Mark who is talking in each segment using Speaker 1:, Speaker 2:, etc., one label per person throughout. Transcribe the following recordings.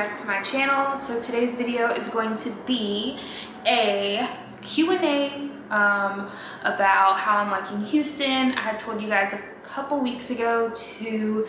Speaker 1: back to my channel. So today's video is going to be a Q&A about how I'm liking Houston. I had told you guys a couple weeks ago to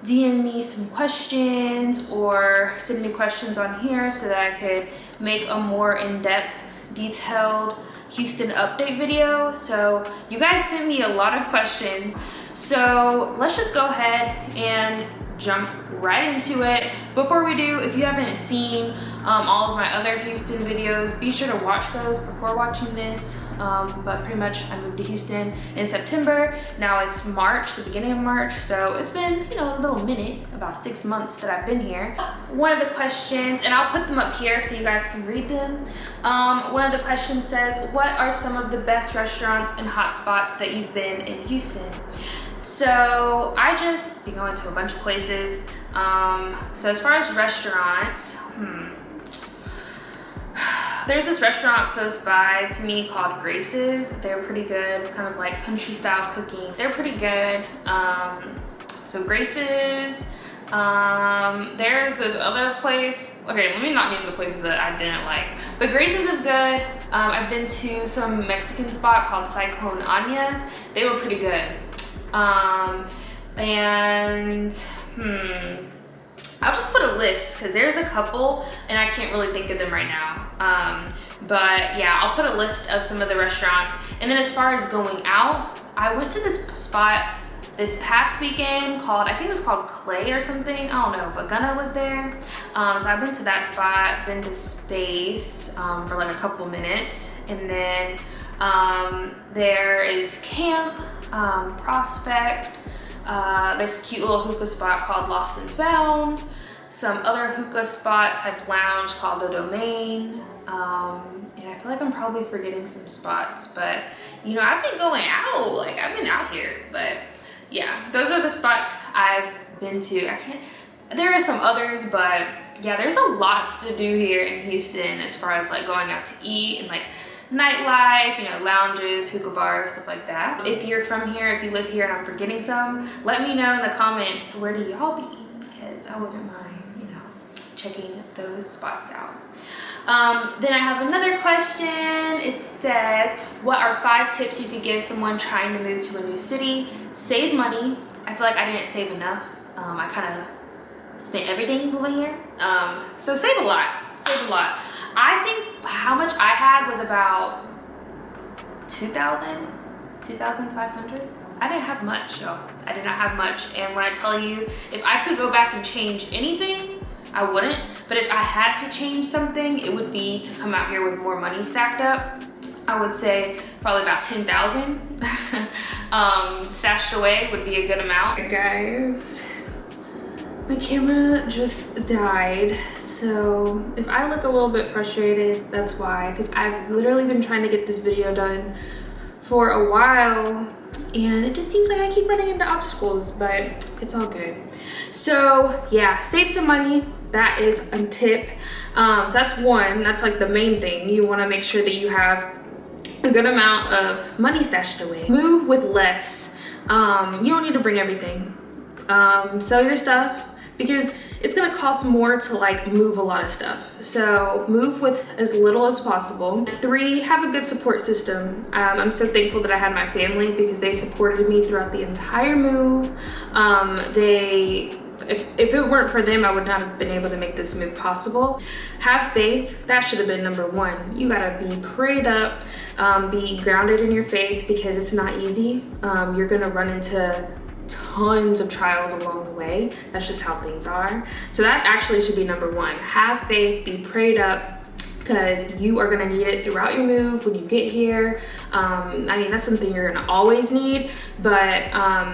Speaker 1: DM me some questions or send me questions on here so that I could make a more in-depth, detailed Houston update video. So you guys sent me a lot of questions. So let's just go ahead and jump right into it. Before we do, if you haven't seen all of my other Houston videos, be sure to watch those before watching this. But pretty much I moved to Houston in September. Now it's March, the beginning of March, so it's been, you know, a little minute, about 6 months that I've been here. One of the questions, and I'll put them up here so you guys can read them. One of the questions says, what are some of the best restaurants and hot spots that you've been in Houston? So I just be going to a bunch of places. So as far as restaurants, there's this restaurant close by to me called Grace's. They're pretty good. It's kind of like country style cooking. They're pretty good. So Grace's. There's this other place. Okay, let me not name the places that I didn't like. But Grace's is good. I've been to some Mexican spot called Cyclone Anya's. They were pretty good. I'll just put a list because there's a couple and I can't really think of them right now. But yeah, I'll put a list of some of the restaurants. And then as far as going out, I went to this spot this past weekend called, I think it was called Clay or something. I don't know, but Gunna was there. So I've been to that spot, been to Space for like a couple minutes. And then there is Camp, Prospect. There's a cute little hookah spot called Lost and Found. Some other hookah spot type lounge called The Domain. And I feel like I'm probably forgetting some spots, but you know, I've been going out, like I've been out here, but yeah, those are the spots I've been to. There are some others, but yeah, there's a lot to do here in Houston as far as like going out to eat and like nightlife, you know, lounges, hookah bars, stuff like that. If you're from here, if you live here and I'm forgetting some, let me know in the comments, where do y'all be? Because I wouldn't mind, you know, checking those spots out. Then I have another question. It says, what are 5 tips you could give someone trying to move to a new city? Save money. I feel like I didn't save enough. I kind of spent everything moving here. So save a lot, save a lot. I think how much I had was about 2,000, 2,500. I didn't have much, though. I did not have much. And when I tell you, if I could go back and change anything, I wouldn't. But if I had to change something, it would be to come out here with more money stacked up. I would say probably about 10,000 stashed away would be a good amount. Hey guys, my camera just died, so if I look a little bit frustrated, that's why, because I've literally been trying to get this video done for a while and it just seems like I keep running into obstacles, but it's all good. So yeah, save some money. That is a tip. So that's one. That's like the main thing. You want to make sure that you have a good amount of money stashed away. Move with less. You don't need to bring everything. Sell your stuff because it's gonna cost more to like move a lot of stuff. So move with as little as possible. 3, have a good support system. I'm so thankful that I had my family because they supported me throughout the entire move. If it weren't for them, I would not have been able to make this move possible. Have faith. That should have been number 1. You gotta be prayed up, be grounded in your faith because it's not easy. You're gonna run into tons of trials along the way. That's just how things are. So that actually should be number 1. Have faith, be prayed up, because you are gonna need it throughout your move when you get here. I mean, that's something you're gonna always need, but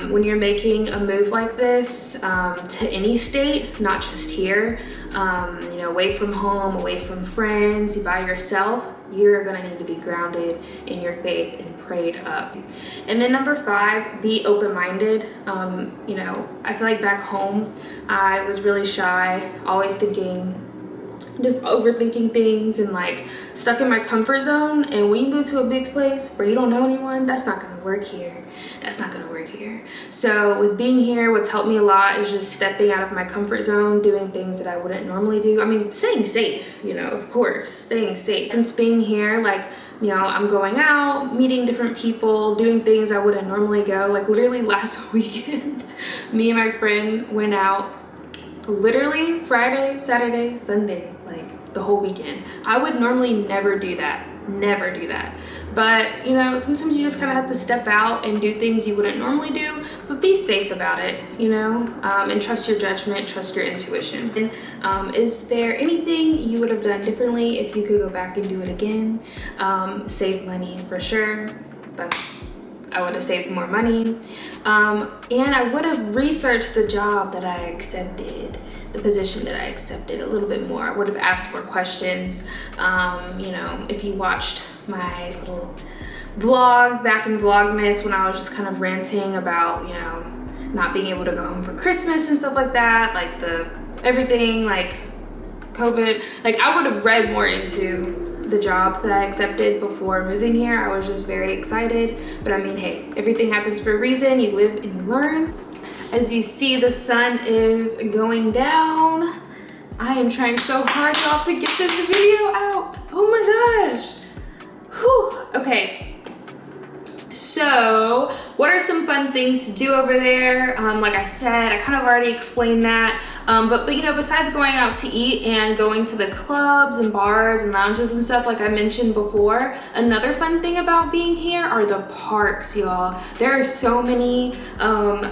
Speaker 1: when you're making a move like this to any state, not just here, you know, away from home, away from friends, by yourself, you're gonna need to be grounded in your faith and prayed up. And then number 5, be open-minded. You know, I feel like back home, I was really shy, always thinking, just overthinking things and like stuck in my comfort zone. And when you move to a big place where you don't know anyone, that's not gonna work here. That's not gonna work here. So with being here, what's helped me a lot is just stepping out of my comfort zone, doing things that I wouldn't normally do. I mean, staying safe, you know, of course, staying safe. Since being here, like, you know, I'm going out, meeting different people, doing things I wouldn't normally go. Like literally last weekend, me and my friend went out literally Friday, Saturday, Sunday, like the whole weekend. I would normally never do that, never do that. But you know, sometimes you just kind of have to step out and do things you wouldn't normally do, but be safe about it, you know, and trust your judgment, trust your intuition. And is there anything you would have done differently if you could go back and do it again? Save money for sure. I would have saved more money. And I would have researched the job that I accepted, the position that I accepted a little bit more. I would have asked more questions. You know, if you watched my little vlog back in Vlogmas when I was just kind of ranting about, you know, not being able to go home for Christmas and stuff like that, like everything, like COVID, like I would have read more into the job that I accepted before moving here. I was just very excited, but I mean, hey, everything happens for a reason. You live and you learn. As you see, the sun is going down. I am trying so hard, y'all, to get this video out. Oh my gosh. Whew. Okay. So what are some fun things to do over there? Like I said, I kind of already explained that. But you know, besides going out to eat and going to the clubs and bars and lounges and stuff like I mentioned before, another fun thing about being here are the parks, y'all. There are so many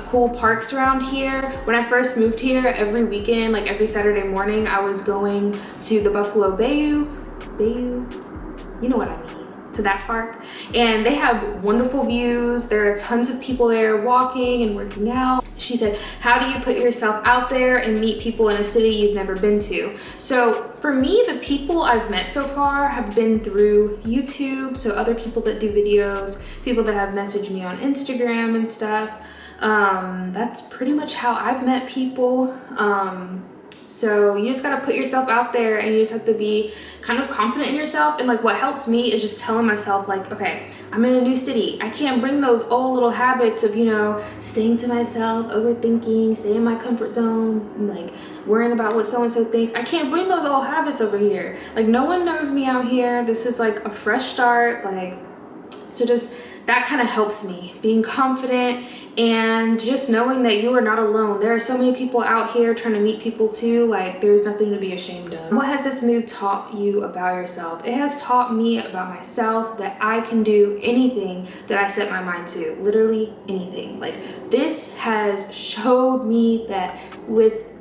Speaker 1: cool parks around here. When I first moved here, every weekend, like every Saturday morning, I was going to the Buffalo Bayou, you know what I mean, to that park, and they have wonderful views. There are tons of people there walking and working out. She said, how do you put yourself out there and meet people in a city you've never been to? So for me, the people I've met so far have been through YouTube, so other people that do videos, people that have messaged me on Instagram and stuff. That's pretty much how I've met people. So you just gotta put yourself out there, and you just have to be kind of confident in yourself. And like what helps me is just telling myself like, okay, I'm in a new city. I can't bring those old little habits of, you know, staying to myself, overthinking, stay in my comfort zone, and like worrying about what so-and-so thinks. I can't bring those old habits over here. Like no one knows me out here. This is like a fresh start. Like, so just that kind of helps me, being confident and just knowing that you are not alone. There are so many people out here trying to meet people too. Like there's nothing to be ashamed of. What has this move taught you about yourself? It has taught me about myself that I can do anything that I set my mind to, literally anything. Like this has showed me that with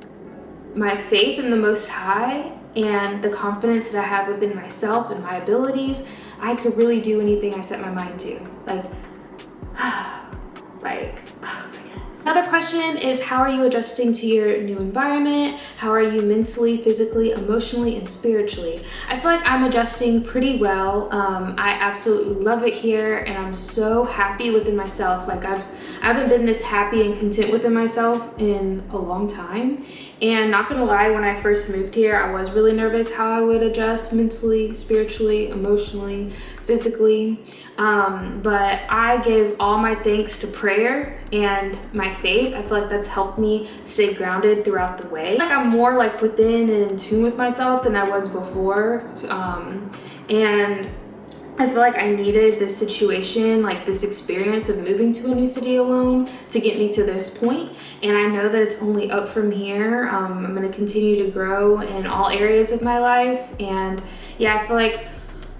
Speaker 1: my faith in the Most High and the confidence that I have within myself and my abilities, I could really do anything I set my mind to. Like, oh my God. Another question is, how are you adjusting to your new environment? How are you mentally, physically, emotionally, and spiritually? I feel like I'm adjusting pretty well. I absolutely love it here, and I'm so happy within myself. Like I haven't been this happy and content within myself in a long time. And not gonna lie, when I first moved here, I was really nervous how I would adjust mentally, spiritually, emotionally, physically. But I give all my thanks to prayer and my faith. I feel like that's helped me stay grounded throughout the way. Like I'm more like within and in tune with myself than I was before. And I feel like I needed this situation, like this experience of moving to a new city alone to get me to this point. And I know that it's only up from here. I'm gonna continue to grow in all areas of my life. And yeah, I feel like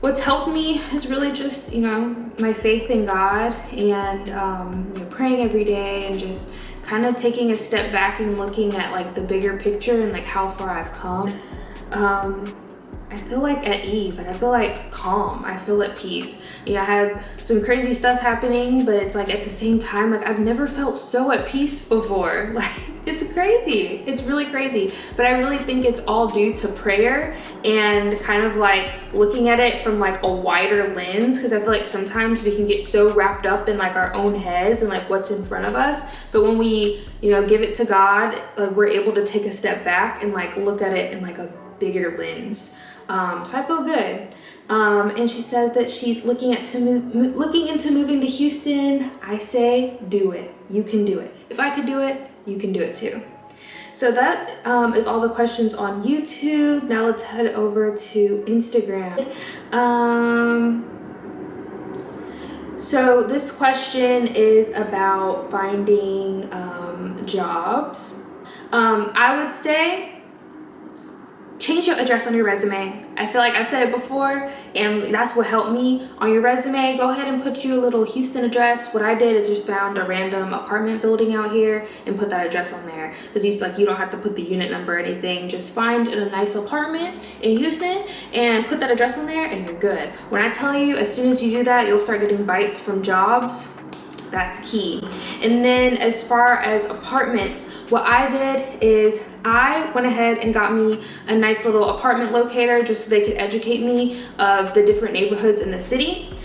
Speaker 1: what's helped me is really just, you know, my faith in God and you know, praying every day and just kind of taking a step back and looking at like the bigger picture and like how far I've come. I feel like at ease, like I feel like calm, I feel at peace. You know, I had some crazy stuff happening, but it's like at the same time, like I've never felt so at peace before. Like it's crazy, it's really crazy. But I really think it's all due to prayer and kind of like looking at it from like a wider lens, because I feel like sometimes we can get so wrapped up in like our own heads and like what's in front of us. But when we, you know, give it to God, like we're able to take a step back and like look at it in like a bigger lens. So I feel good. And she says that she's looking into moving to Houston. I say do it. You can do it. If I could do it, you can do it too. So that is all the questions on YouTube. Now let's head over to Instagram. So this question is about finding jobs. I would say change your address on your resume. I feel like I've said it before, and that's what helped me. On your resume, go ahead and put your little Houston address. What I did is just found a random apartment building out here and put that address on there. Because you don't have to put the unit number or anything. Just find a nice apartment in Houston and put that address on there and you're good. When I tell you, as soon as you do that, you'll start getting bites from jobs. That's key. And then as far as apartments, what I did is I went ahead and got me a nice little apartment locator just so they could educate me of the different neighborhoods in the city.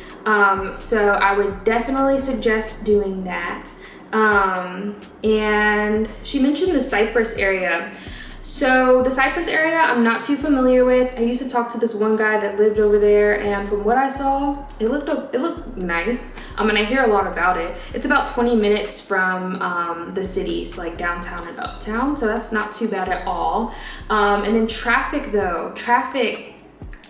Speaker 1: So I would definitely suggest doing that. And she mentioned the Cypress area. So the Cypress area, I'm not too familiar with. I used to talk to this one guy that lived over there, and from what I saw, it looked nice. And I hear a lot about it. It's about 20 minutes from the cities, like downtown and uptown, so that's not too bad at all. And then traffic though, traffic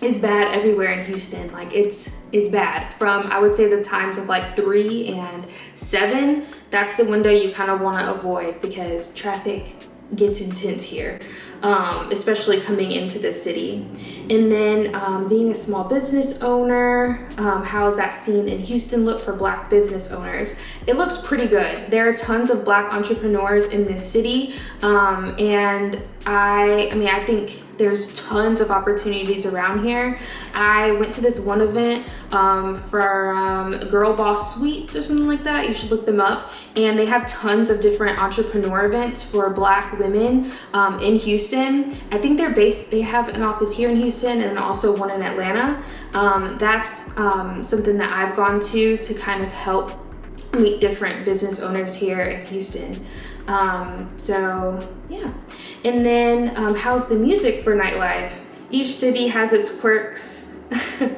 Speaker 1: is bad everywhere in Houston. Like it's bad from, I would say, the times of like 3 and 7. That's the window you kind of want to avoid because traffic gets intense here, especially coming into the city. And then being a small business owner, how's that scene in Houston look for Black business owners? It looks pretty good. There are tons of Black entrepreneurs in this city, and I think there's tons of opportunities around here. I went to this one event for Girl Boss Suites or something like that. You should look them up. And they have tons of different entrepreneur events for Black women in Houston. I think they have an office here in Houston and also one in Atlanta. That's something that I've gone to kind of help meet different business owners here in Houston. So yeah. And then how's the music for nightlife? Each city has its quirks. The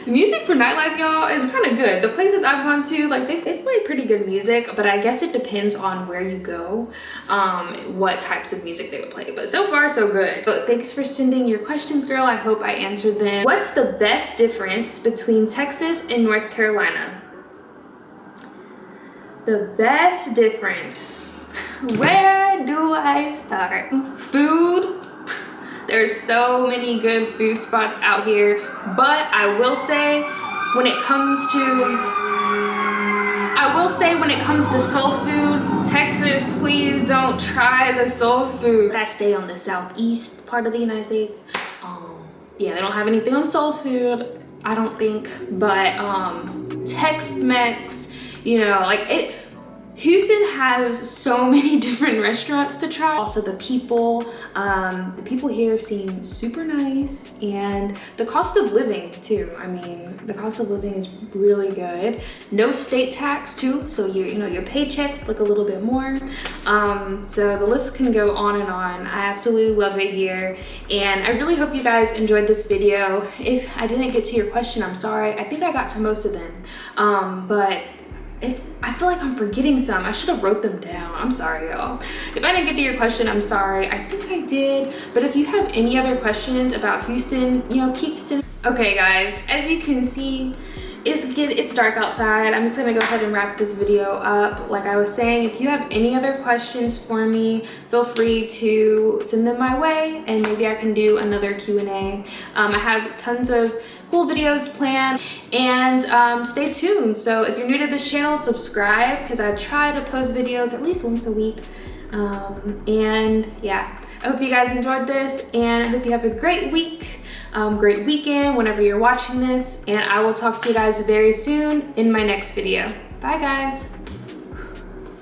Speaker 1: music for nightlife, y'all, is kind of good. The places I've gone to, like they play pretty good music, but I guess it depends on where you go, what types of music they would play. But so far, so good. But thanks for sending your questions, girl. I hope I answered them. What's the best difference between Texas and North Carolina? The best difference. Where do I start? Food. There's so many good food spots out here, but I will say when it comes to soul food, Texas, please don't try the soul food. I stay on the southeast part of the United States. Yeah, they don't have anything on soul food, I don't think, but Tex-Mex, Houston has so many different restaurants to try. Also the people here seem super nice, and the cost of living too. I mean, the cost of living is really good. No state tax too, so your paychecks look a little bit more. So the list can go on and on. I absolutely love it here, and I really hope you guys enjoyed this video. If I didn't get to your question, I'm sorry. I think I got to most of them, but I feel like I'm forgetting some. I should have wrote them down. I'm sorry, y'all. If I didn't get to your question, I'm sorry. I think I did. But if you have any other questions about Houston, keep sending. Okay, guys, as you can see, it's dark outside. I'm just gonna go ahead and wrap this video up. Like I was saying, if you have any other questions for me, feel free to send them my way, and maybe I can do another Q&A. I have tons of cool videos planned, and stay tuned. So if you're new to this channel, subscribe, because I try to post videos at least once a week. And yeah, I hope you guys enjoyed this, and I hope you have a great week, great weekend whenever you're watching this, and I will talk to you guys very soon in my next video. Bye, guys.